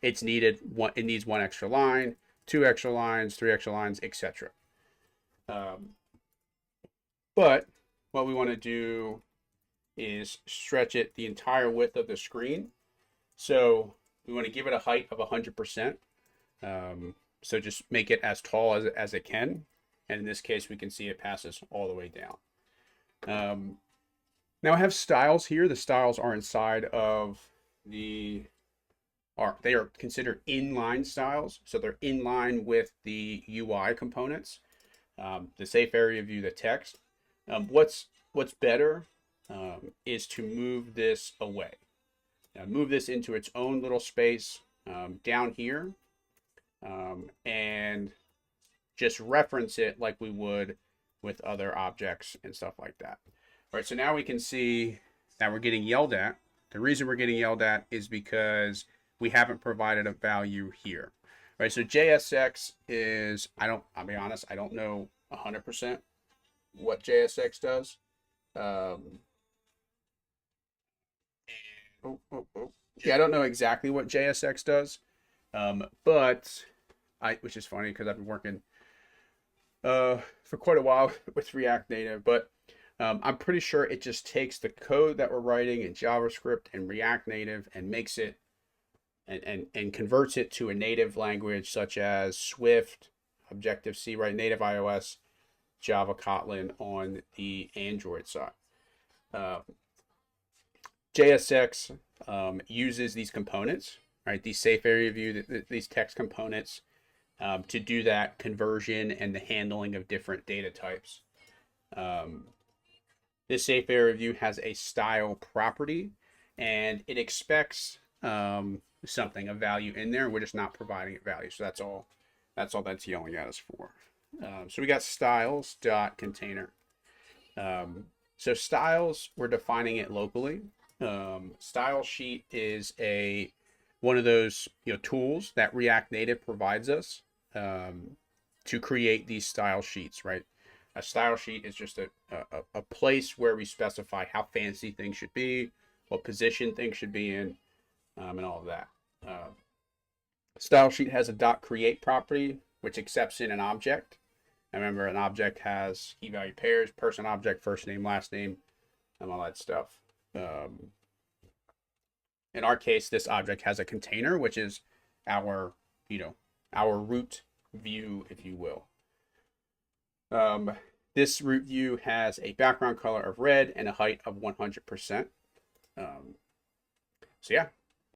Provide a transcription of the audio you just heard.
it's needed one. It needs one extra line, two extra lines, three extra lines, etc. Um, but what we want to do is stretch it the entire width of the screen. So we want to give it a height of 100%. So just make it as tall as it can. And in this case, we can see it passes all the way down. Now I have styles here. The styles are inside of the they are considered inline styles, so they're in line with the UI components, the safe area view, the text. What's better is to move this away. Move this into its own little space down here, and just reference it like we would with other objects and stuff like that. All right, so now we can see that we're getting yelled at. The reason we're getting yelled at is because we haven't provided a value here. All right, so JSX is, I'll be honest, I don't know 100% what JSX does. Yeah, I don't know exactly what JSX does, but which is funny because I've been working for quite a while with React Native, but I'm pretty sure it just takes the code that we're writing in JavaScript and React Native and makes it and converts it to a native language such as Swift, Objective-C, right? Native iOS, Java, Kotlin on the Android side. JSX uses these components, right? These safe area view, these text components to do that conversion and the handling of different data types. This safe area view has a style property, and it expects something, a value in there. We're just not providing it value, so that's all. That's yelling at us for. So we got styles dot container. So styles, we're defining it locally. Style sheet is one of those tools that React Native provides us to create these style sheets, right? A style sheet is just a place where we specify how fancy things should be, what position things should be in, and all of that. Style sheet has a .create property, which accepts in an object. And remember, an object has key value pairs, person, object, first name, last name, and all that stuff. In our case, this object has a container, which is our root view, if you will. This root view has a background color of red and a height of 100%. So yeah,